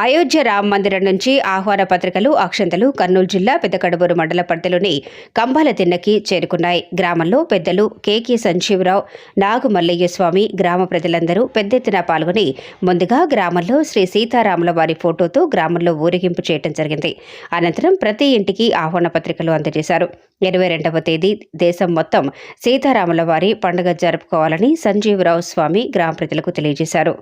అయోధ్య రామ మందిరం నుంచి ఆహ్వాన పత్రికలు, అక్షంతలు కర్నూలు జిల్లా పెద్దకడబూరు మండల పరిధిలోని కంబాల తిన్నకి చేరుకున్నాయి. గ్రామంలో పెద్దలు కేకే సంజీవరావు, నాగుమల్లయ్య స్వామి, గ్రామ ప్రజలందరూ పెద్ద ఎత్తున పాల్గొని ముందుగా గ్రామంలో శ్రీ సీతారాముల వారి ఫోటోతో గ్రామంలో ఊరేగింపు చేయడం జరిగింది. అనంతరం ప్రతి ఇంటికి ఆహ్వాన పత్రికలు అందజేశారు. 22వ తేదీ దేశం మొత్తం సీతారాముల వారి పండుగ జరుపుకోవాలని సంజీవరావు స్వామి గ్రామ ప్రజలకు తెలియజేశారు.